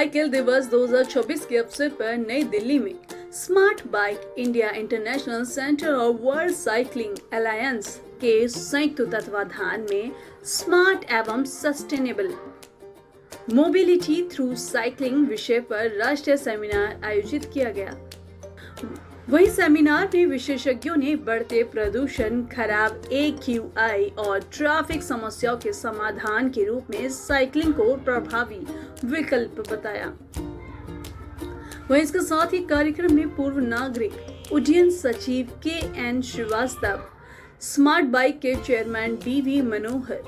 Cycle दिवस 2024 के अवसर पर नई दिल्ली में smart bike India international centre और वर्ल्ड साइकिलिंग अलायंस के संयुक्त तत्वाधान में स्मार्ट एवं सस्टेनेबल मोबिलिटी थ्रू साइकिलिंग विषय पर राष्ट्रीय सेमिनार आयोजित किया गया। वहीं सेमिनार में विशेषज्ञों ने बढ़ते प्रदूषण, खराब AQI और ट्रैफिक समस्याओं के समाधान के रूप में साइकिलिंग को प्रभावी विकल्प बताया। वहीं इसके साथ ही कार्यक्रम में पूर्व नागरिक उड्डयन सचिव KN श्रीवास्तव, स्मार्ट बाइक के चेयरमैन BV मनोहर,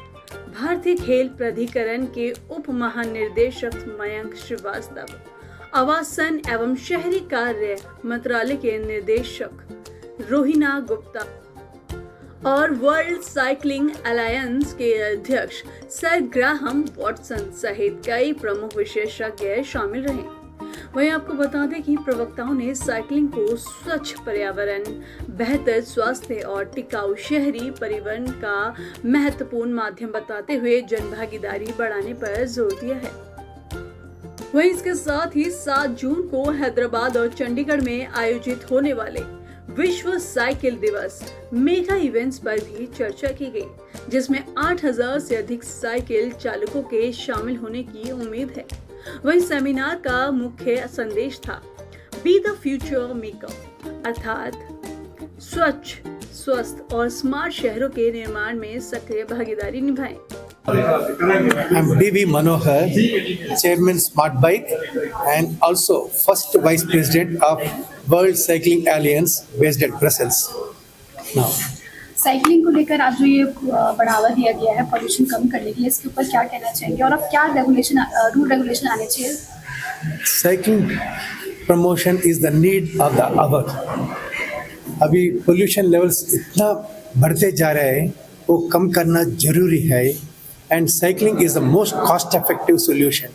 भारतीय खेल प्राधिकरण के उप महानिर्देशक मयंक श्रीवास्तव, आवासन एवं शहरी कार्य मंत्रालय के निदेशक रोहिना गुप्ता और वर्ल्ड साइकिलिंग अलायंस के अध्यक्ष सर ग्राहम वॉटसन सहित कई प्रमुख विशेषज्ञ शामिल रहे। वहीं आपको बता दें कि प्रवक्ताओं ने साइकिलिंग को स्वच्छ पर्यावरण, बेहतर स्वास्थ्य और टिकाऊ शहरी परिवहन का महत्वपूर्ण माध्यम बताते हुए जनभागीदारी बढ़ाने पर जोर दिया है। वहीं इसके साथ ही 7 जून को हैदराबाद और चंडीगढ़ में आयोजित होने वाले विश्व साइकिल दिवस मेगा इवेंट्स पर भी चर्चा की गई, जिसमें 8000 से अधिक साइकिल चालकों के शामिल होने की उम्मीद है। वहीं सेमिनार का मुख्य संदेश था बी द फ्यूचर मेकर, अर्थात स्वच्छ, स्वस्थ और स्मार्ट शहरों के निर्माण में सक्रिय भागीदारी निभाएं। I'm BV Manohar, Chairman Smart Bike and also first Vice President of World Cycling Alliance based at Brussels. Now, cycling को लेकर आज जो ये बढ़ावा दिया गया है पोल्यूशन कम करने के लिए, इसके ऊपर क्या कहना चाहेंगे और अब क्या रूल रेगुलेशन आने चाहिए? cycling promotion is the need of the hour. अभी पोल्यूशन लेवल्स इतना बढ़ते जा रहे हैं, वो कम करना जरूरी है and cycling is the most cost-effective solution.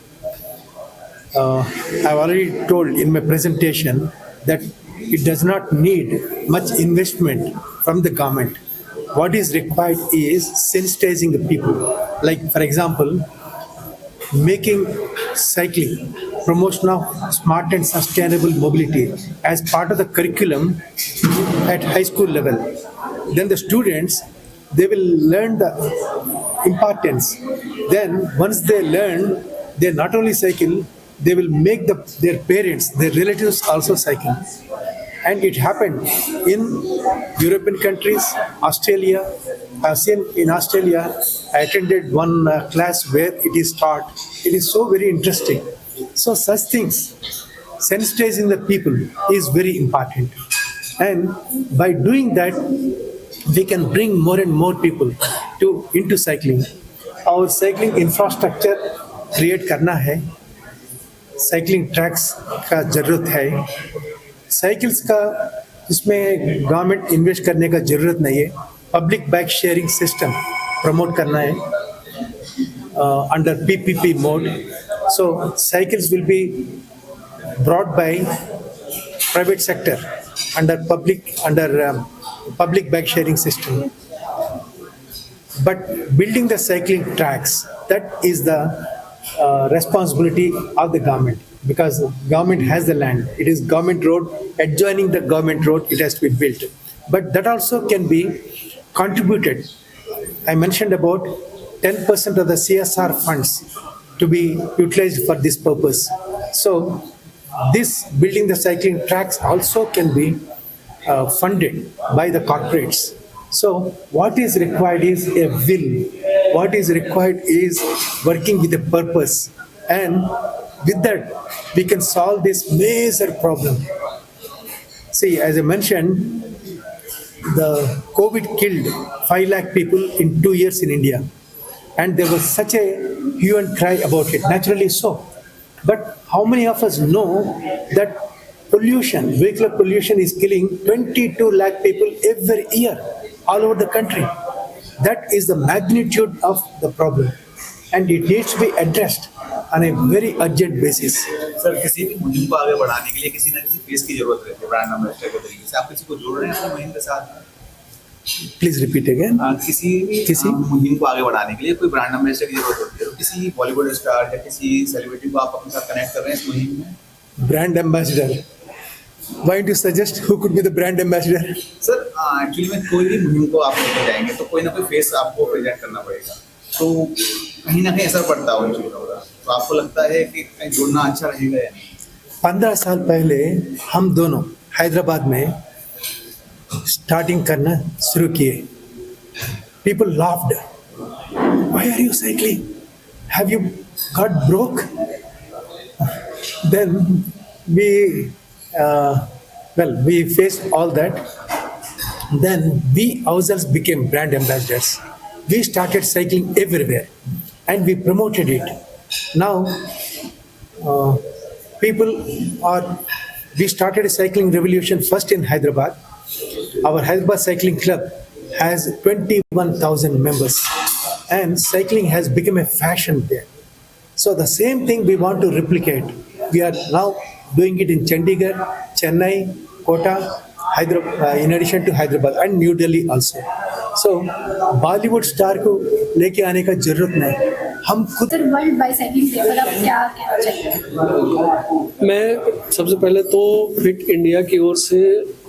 I've already told in my presentation that it does not need much investment from the government. What is required is sensitizing the people. Like, for example, making cycling, promotion of smart and sustainable mobility as part of the curriculum at high school level. Then the students, they will learn the importance. Then once they learn, they not only cycle, they will make their parents, their relatives also cycle. And it happened in European countries, Australia. I've seen in Australia, I attended one class where it is taught. It is so very interesting. So such things, sensitizing the people is very important. And by doing that, we can bring more and more people into cycling. Our cycling infrastructure create करना है, cycling tracks का जरूरत है, cycles का इसमें government invest करने का जरूरत नहीं है, public bike sharing system promote करना है under PPP mode. So cycles will be brought by private sector under public bike sharing system. But building the cycling tracks, that is the responsibility of the government, because government has the land. It is government road, adjoining the government road, it has to be built. But that also can be contributed. I mentioned about 10% of the CSR funds to be utilized for this purpose. So this building the cycling tracks also can be funded by the corporates. So what is required is a will. What is required is working with a purpose. And with that, we can solve this major problem. See, as I mentioned, the COVID killed 5 lakh people in 2 years in India. And there was such a hue and cry about it, naturally so. But how many of us know that pollution, vehicular pollution is killing 22 lakh people every year all over the country? That is the magnitude of the problem. And it needs to be addressed on a very urgent basis. Sir, किसी भी मुहिम को आगे बढ़ाने के लिए किसी न किसी फेस की जरूरत रहती है, ब्रांड एम्बेसडर के तरीके से आप किसी को जोड़ रहे हैं इस मुहिम के साथ? Please repeat again. किसी भी किसी? मुहिम को आगे बढ़ाने के लिए कोई ब्रांड एम्बेसडर की जरूरत होती है, तो किसी बॉलीवुड स्टार या किसी सेलिब्रिटी को आप अपने साथ कनेक्ट कर रहे हैं इस मुहिम में? Brand ambassador. Why don't you suggest who could be the brand ambassador? Sir actually में कोई भी मुहिम को आप लेकर जाएंगे तो कोई ना कोई फेस आपको प्रेजेंट करना पड़ेगा, तो कहीं ना कहीं असर पड़ता है उन चीज़ों का। तो आपको लगता है कि कहीं जोड़ना अच्छा रहेगा या नहीं? 15 साल पहले हम दोनों हैदराबाद में स्टार्टिंग करना शुरू किए. People laughed. Why are you cycling? Have you got broke? Then we faced all that. Then we ourselves became brand ambassadors. We started cycling everywhere and we promoted it. Now, we started a cycling revolution first in Hyderabad. Our Hyderabad Cycling Club has 21,000 members and cycling has become a fashion there. So the same thing we want to replicate. We are now doing it in Chandigarh, Chennai, Kota, Hyderabad, in addition to Hyderabad and New Delhi also. So Bollywood star को लेके आने का जरूरत नहीं, हम खुद. Sir world bicycling day पर आप क्या कहना चाहिए? मैं सबसे पहले तो फिट इंडिया की ओर से,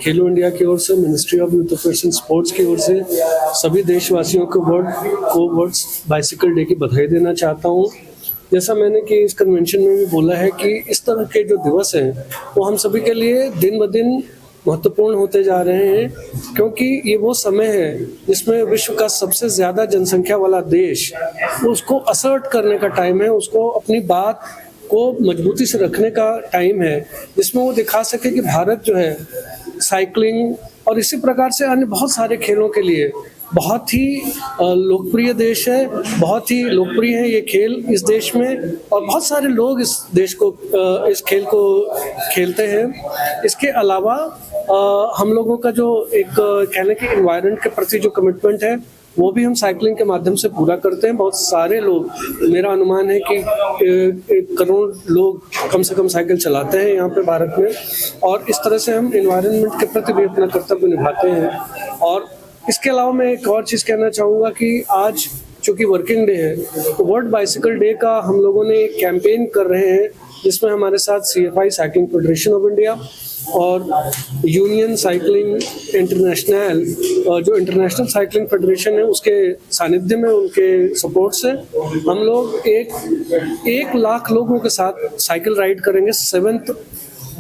खेलो इंडिया की ओर से, ministry of youth affairs and sports की ओर से सभी देशवासियों को वर्ल्ड बाइसिकल डे की बधाई देना चाहता हूँ. जैसा मैंने कि इस कन्वेंशन में भी बोला है कि इस तरह के जो दिवस हैं वो हम सभी के लिए दिन ब दिन महत्वपूर्ण होते जा रहे हैं, क्योंकि ये वो समय है जिसमें विश्व का सबसे ज़्यादा जनसंख्या वाला देश, उसको असर्ट करने का टाइम है, उसको अपनी बात को मजबूती से रखने का टाइम है, जिसमें वो दिखा सके कि भारत जो है साइकिलिंग और इसी प्रकार से अन्य बहुत सारे खेलों के लिए बहुत ही लोकप्रिय देश है, बहुत ही लोकप्रिय है ये खेल इस देश में, और बहुत सारे लोग इस इस खेल को खेलते हैं. इसके अलावा हम लोगों का जो एक कहने के एनवायरनमेंट के प्रति जो कमिटमेंट है वो भी हम साइकिलिंग के माध्यम से पूरा करते हैं. बहुत सारे लोग, मेरा अनुमान है कि 1 करोड़ लोग कम से कम साइकिल चलाते हैं यहाँ पे भारत में, और इस तरह से हम एनवायरनमेंट के प्रति भी अपना कर्तव्य निभाते हैं. और इसके अलावा मैं एक और चीज़ कहना चाहूँगा कि आज चूँकि वर्किंग डे है तो वर्ल्ड बाइसिकल डे का हम लोगों ने एक कैंपेन कर रहे हैं जिसमें हमारे साथ CFI cycling federation of India और यूनियन साइकिलिंग इंटरनेशनल, जो इंटरनेशनल साइकिलिंग फेडरेशन है उसके सानिध्य में, उनके सपोर्ट से हम लोग 1 लाख लोगों के साथ साइकिल राइड करेंगे 7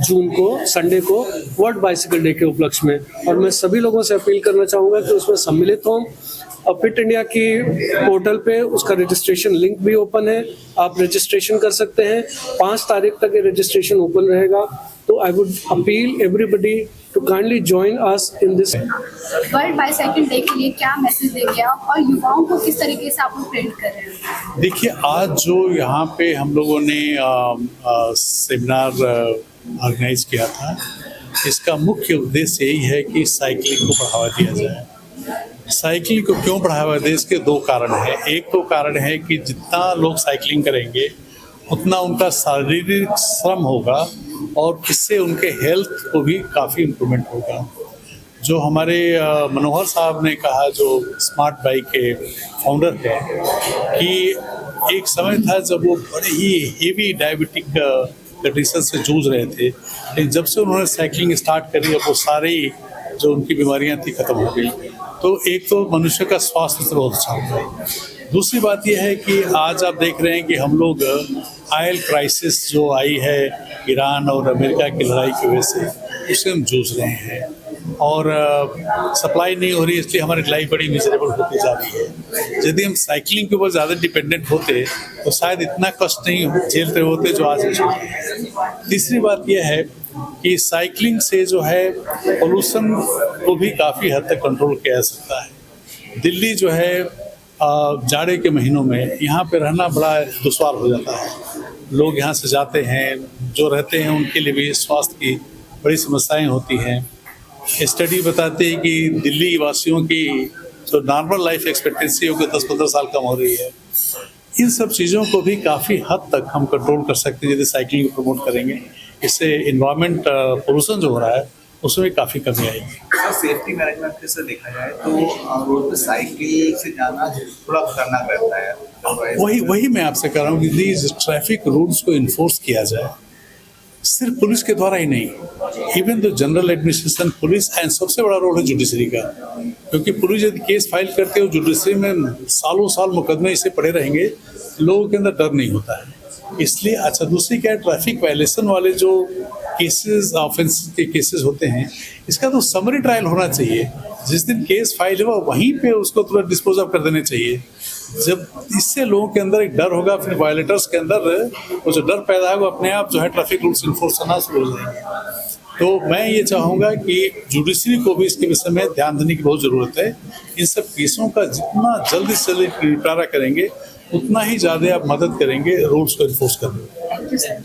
जून को, संडे को, वर्ल्ड बाइसिकल डे के उपलक्ष्य में. और मैं सभी लोगों से अपील करना चाहूँगा कि उसमें सम्मिलित हों. फिट इंडिया की पोर्टल पे उसका रजिस्ट्रेशन लिंक भी ओपन है, आप रजिस्ट्रेशन कर सकते हैं. 5 तारीख तक ये रजिस्ट्रेशन ओपन रहेगा. तो I would appeal everybody to kindly join us in this. World bicycle day के लिए क्या मैसेज देंगे आप, और युवाओं को किस तरीके से आप लोग प्रेरित कर रहे हैं? देखिए, आज जो यहाँ पे हम लोगों ने सेमिनार ऑर्गेनाइज किया था, इसका मुख्य उद्देश्य यही है कि साइकिलिंग को बढ़ावा दिया जाए. साइकिलिंग को क्यों बढ़ावा दें, इसके 2 कारण हैं. एक तो कारण है कि जितना लोग साइकिलिंग करेंगे उतना उनका शारीरिक श्रम होगा और इससे उनके हेल्थ को भी काफ़ी इम्प्रूवमेंट होगा. जो हमारे मनोहर साहब ने कहा, जो स्मार्ट बाइक के फाउंडर हैं, कि एक समय था जब वो बड़े ही हेवी डायबिटिक कंडीशन से जूझ रहे थे, लेकिन जब से उन्होंने साइकिलिंग स्टार्ट करी अब वो सारी जो उनकी बीमारियां थी ख़त्म हो गई. तो एक तो मनुष्य का स्वास्थ्य से बहुत अच्छा हो गया. दूसरी बात यह है कि आज आप देख रहे हैं कि हम लोग ऑयल क्राइसिस जो आई है ईरान और अमेरिका की लड़ाई की वजह से, उससे हम जूझ रहे हैं और सप्लाई नहीं हो रही, इसलिए हमारी लाइफ बड़ी मिजरेबल होती जा रही है. यदि हम साइकिलिंग के ऊपर ज़्यादा डिपेंडेंट होते तो शायद इतना कष्ट नहीं झेलते होते जो आज झेल रहे हैं. तीसरी बात यह है कि साइकिलिंग से जो है पोल्यूशन को भी काफ़ी हद तक कंट्रोल किया जा सकता है. दिल्ली जो है जाड़े के महीनों में यहाँ पे रहना बड़ा दुश्वार हो जाता है. लोग यहाँ से जाते हैं, जो रहते हैं उनके लिए भी स्वास्थ्य की बड़ी समस्याएं होती हैं. स्टडी बताते हैं कि दिल्ली वासियों की जो नॉर्मल लाइफ एक्सपेक्टेंसी है वो 10-15 साल कम हो रही है. इन सब चीज़ों को भी काफ़ी हद तक हम कंट्रोल कर सकते हैं यदि साइकिलिंग को प्रमोट करेंगे. इससे इन्वायरमेंट पोल्यूशन जो हो रहा है उसमें काफ़ी कमी आएगी। सर सेफ्टी मैनेजमेंट से देखा जाए तो रोड पे साइकिल से जाना थोड़ा खतरनाक रहता है। वही मैं आपसे कह रहा हूँ कि these ट्रैफिक रूल्स को इन्फोर्स किया जाए, सिर्फ पुलिस के द्वारा ही नहीं, even the general administration, police and सबसे बड़ा रोल है जुडिशरी का, क्योंकि पुलिस यदि केस फाइल करते हो जुडिशरी में सालों साल मुकदमे इसे पड़े रहेंगे, लोगों के अंदर डर नहीं होता है। इसलिए अच्छा, दूसरी क्या है, ट्रैफिक वायलेशन वाले जो केसेस, ऑफेंस के केसेस होते हैं, इसका तो समरी ट्रायल होना चाहिए। जिस दिन केस फाइल हुआ वहीं पे उसको तुरंत डिस्पोज ऑफ कर देने चाहिए। जब इससे लोगों के अंदर एक डर होगा, फिर वायलेटर्स के अंदर वो जो डर पैदा होगा, अपने आप जो है ट्रैफिक रूल्स इन्फोर्स करना शुरू हो जाएंगे। तो मैं ये चाहूँगा कि जुडिशरी को भी इसके विषय में ध्यान देने की बहुत ज़रूरत है। इन सब केसों का जितना जल्दी से जल्दी निपटारा करेंगे, उतना ही ज़्यादा आप मदद करेंगे रूल्स को इन्फोर्स करने में। Thank you sir.